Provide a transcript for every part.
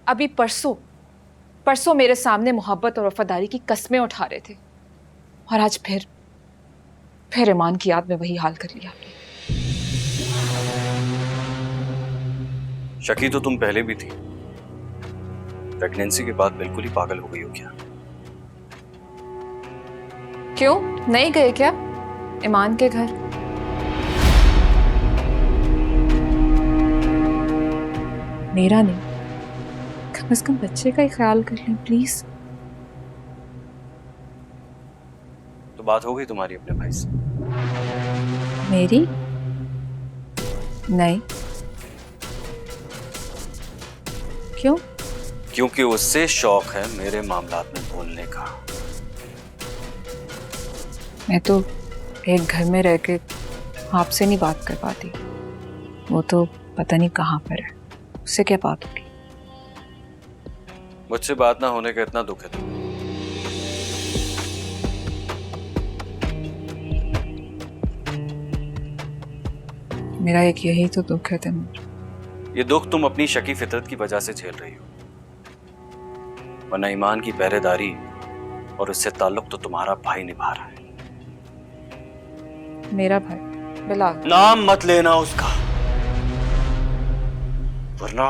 अभी परसों परसों मेरे सामने मोहब्बत और वफादारी की कस्में उठा रहे थे, और आज फिर ईमान की याद में वही हाल कर लिया आपने। शकी तो तुम पहले भी थी, प्रेगनेंसी के बाद बिल्कुल ही पागल हो गई हो क्या? क्यों नहीं गए क्या ईमान के घर? मेरा नहीं, कम से कम बच्चे का ही ख्याल कर लें प्लीज। तो बात हो गई तुम्हारी अपने भाई से? मेरी नहीं। क्यों? क्योंकि उससे शौक है मेरे मामलात में बोलने का। मैं तो एक घर में रह के आपसे नहीं बात कर पाती, वो तो पता नहीं कहाँ पर है, उससे क्या बात होगी? मुझसे बात ना होने का इतना दुख है तुम्हें? मेरा एक यही तो दुख है तैमूर। ये दुख तुम अपनी शकी फितरत की वजह से झेल रही हो, वरना ईमान की पहरेदारी और उससे ताल्लुक तो तुम्हारा भाई निभा रहा है। मेरा भाई बिलाल? नाम मत लेना उसका, वरना।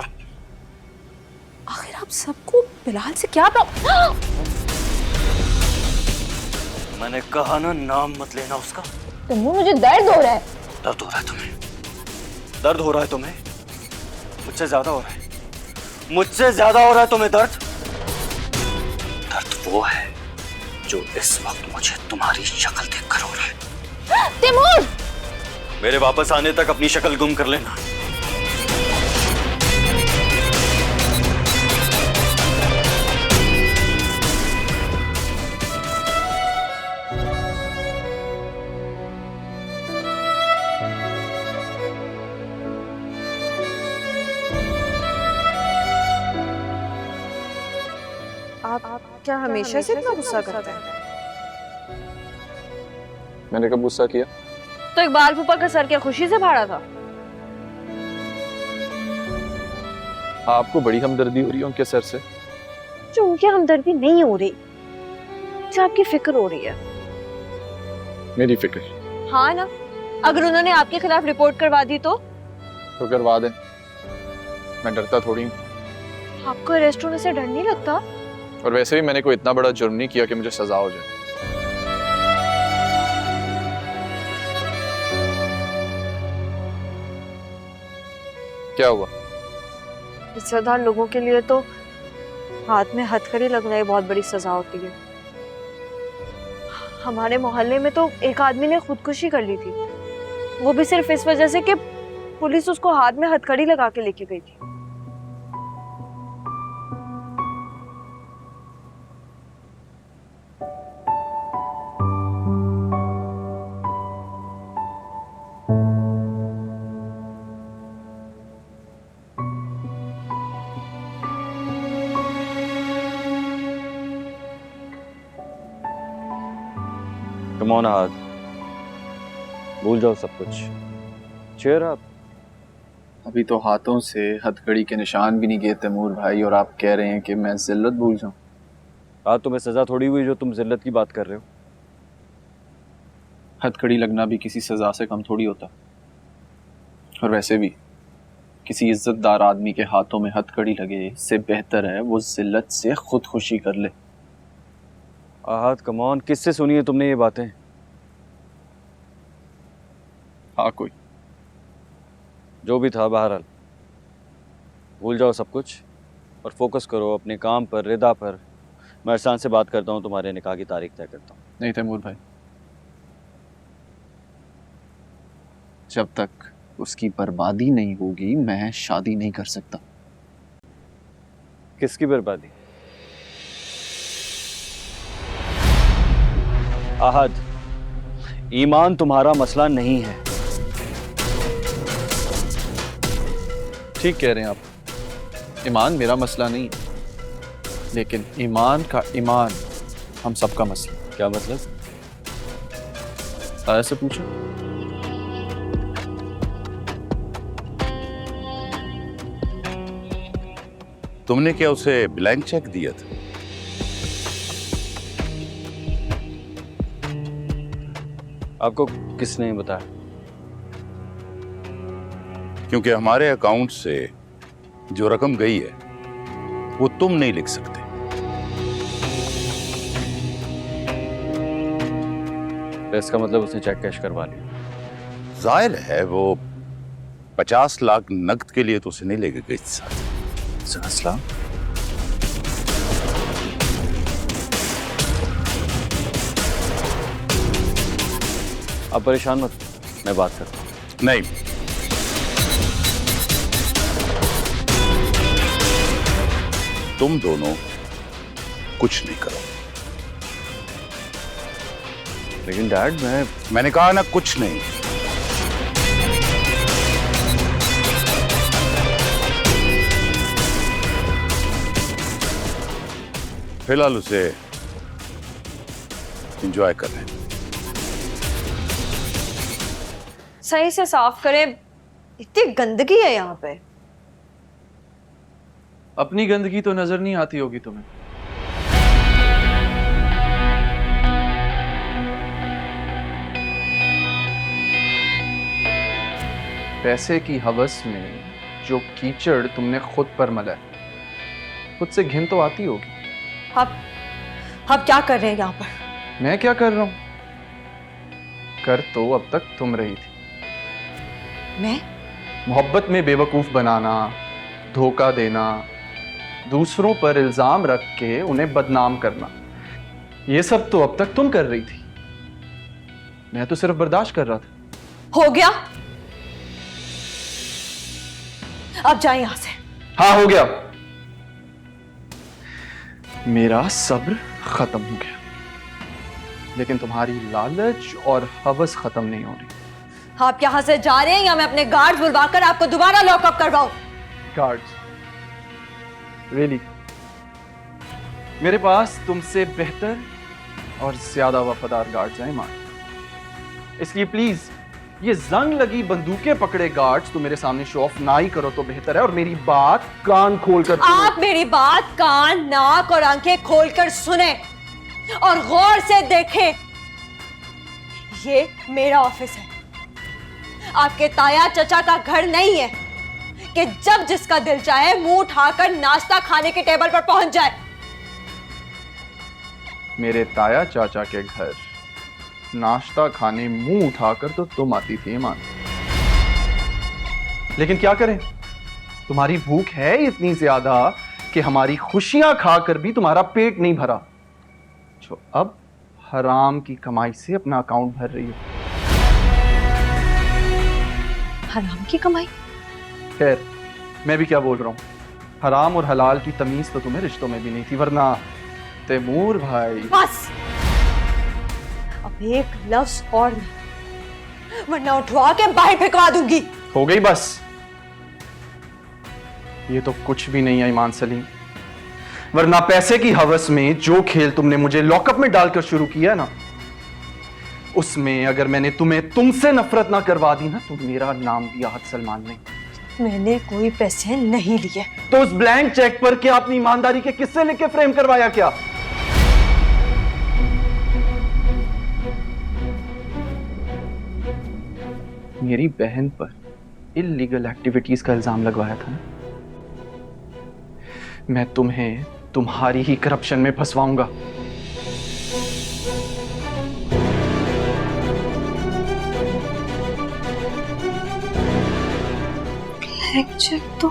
आखिर आप सबको बिलाल से क्या प्रॉब्लम? मैंने कहा ना, नाम मत लेना उसका। तैमूर मुझे दर्द हो रहा है। दर्द हो रहा है तुम्हें? दर्द हो रहा है तुम्हें? मुझसे ज्यादा हो रहा है, मुझसे ज्यादा हो रहा है तुम्हें दर्द? दर्द वो है जो इस वक्त मुझे तुम्हारी शक्ल देखकर हो रहा है। तैमूर! मेरे वापस आने तक अपनी शक्ल गुम कर लेना। आप क्या हमेशा से इतना गुस्सा करते हैं? मैंने कब गुस्सा किया? तो इकबाल फूफा का सर क्या खुशी से फाड़ा था? आपको बड़ी हमदर्दी हो रही है उनके सर से? जो उनकी हमदर्दी नहीं हो रही, जो आपकी फिक्र हो रही है। मेरी फिक्र? हाँ ना, अगर उन्होंने आपके खिलाफ रिपोर्ट करवा दी तो करवा दें, मैं डरता थोड़ी हूँ। आपको अरेस्ट होने से डर नहीं लगता? और वैसे भी मैंने कोई इतना बड़ा जुर्म नहीं किया कि मुझे सजा हो जाए। क्या हुआ? इज्जतदार लोगों के लिए तो हाथ में हथकड़ी लगना ही बहुत बड़ी सजा होती है। हमारे मोहल्ले में तो एक आदमी ने खुदकुशी कर ली थी, वो भी सिर्फ इस वजह से कि पुलिस उसको हाथ में हथकड़ी लगा के लेके गई थी। कम ऑन हाथ, भूल जाओ सब कुछ, चेयर अप। अभी तो हाथों से हथकड़ी के निशान भी नहीं गए तैमूर भाई, और आप कह रहे हैं कि मैं जिल्लत भूल जाऊं? आज तुम्हें सजा थोड़ी हुई जो तुम जिल्लत की बात कर रहे हो। हथकड़ी लगना भी किसी सजा से कम थोड़ी होता, और वैसे भी किसी इज्जतदार आदमी के हाथों में हथकड़ी लगे इससे बेहतर है वो जिल्लत से खुदकुशी कर ले। आहत कम ऑन, किससे सुनी है तुमने ये बातें? हाँ कोई, जो भी था बहरहाल भूल जाओ सब कुछ और फोकस करो अपने काम पर, रिदा पर। मैं अरसान से बात करता हूँ, तुम्हारे निकाह की तारीख तय करता हूँ। नहीं तैमूर भाई, जब तक उसकी बर्बादी नहीं होगी मैं शादी नहीं कर सकता। किसकी बर्बादी? आहद, ईमान तुम्हारा मसला नहीं है। ठीक कह रहे हैं आप, ईमान मेरा मसला नहीं, लेकिन ईमान का ईमान हम सबका मसला। क्या मतलब? ऐसे पूछो। तुमने क्या उसे ब्लैंक चेक दिया था? आपको किसने बताया? क्योंकि हमारे अकाउंट से जो रकम गई है वो तुम नहीं लिख सकते। तो इसका मतलब उसने चेक कैश करवा लिया। जाहिर है वो 50 लाख नकद के लिए तो उसे नहीं लेके गई साथ। 50 लाख? आप परेशान मत, मैं बात करता हूँ। नहीं, तुम दोनों कुछ नहीं करो। लेकिन डैड मैंने कहा ना कुछ नहीं। फिलहाल उसे एंजॉय कर रहे हैं। सही से साफ करें, इतनी गंदगी है यहाँ पे। अपनी गंदगी तो नजर नहीं आती होगी तुम्हें। पैसे की हवस में जो कीचड़ तुमने खुद पर मला है, खुद से घिन तो आती होगी। आप क्या कर रहे हैं यहाँ पर? मैं क्या कर रहा हूं? कर तो अब तक तुम रही थी। मैं? मोहब्बत में बेवकूफ बनाना, धोखा देना, दूसरों पर इल्जाम रख के उन्हें बदनाम करना, ये सब तो अब तक तुम कर रही थी। मैं तो सिर्फ बर्दाश्त कर रहा था। हो गया, अब जाए यहां से। हाँ, हो गया। मेरा सब्र खत्म हो गया, लेकिन तुम्हारी लालच और हवस खत्म नहीं हो रही। आप यहां से जा रहे हैं या मैं अपने गार्ड्स बुलवाकर आपको दोबारा लॉकअप करवाऊं? गार्ड्स? रियली? मेरे पास तुमसे बेहतर और ज्यादा वफादार गार्ड्स हैं ईमान। इसलिए प्लीज ये जंग लगी बंदूकें पकड़े गार्ड्स तो मेरे सामने शो ऑफ ना ही करो तो बेहतर है। और मेरी बात कान खोल कर आप मेरी बात कान, नाक और आंखें खोलकर सुने और गौर से देखें। ये मेरा ऑफिस है, आपके ताया चचा का घर नहीं है कि जब जिसका दिल चाहे मुंह उठाकर नाश्ता खाने के टेबल पर पहुंच जाए। मेरे ताया चाचा के घर नाश्ता खाने मुंह उठाकर तो तुम आती थी ईमान। लेकिन क्या करें, तुम्हारी भूख है इतनी ज्यादा कि हमारी खुशियां खाकर भी तुम्हारा पेट नहीं भरा, जो अब हराम की कमाई से अपना अकाउंट भर रही हो। हराम की कमाई? खैर, मैं भी क्या बोल रहा हूं। हराम और हलाल की तमीज तो तुम्हें रिश्तों में भी नहीं थी, वरना तैमूर भाई। बस, अब एक लफ्ज और नहीं, वरना उठवा के बाहर फेंकवा दूंगी। हो गई बस। ये तो कुछ भी नहीं है ईमान सलीम, वरना पैसे की हवस में जो खेल तुमने मुझे लॉकअप में डालकर शुरू किया ना, उसमें अगर मैंने तुम्हें तुमसे नफरत ना करवा दी ना, तो मेरा नाम भी आहत सलमान नहीं। मैंने कोई पैसे नहीं लिए। तो उस ब्लैंक चेक पर क्या अपनी ईमानदारी के किस्से लिख के फ्रेम करवाया क्या? मेरी बहन पर इल्लीगल एक्टिविटीज का इल्जाम लगवाया था ना? मैं तुम्हें तुम्हारी ही करप्शन में फंसवाऊंगा। ब्लैंक चेक तो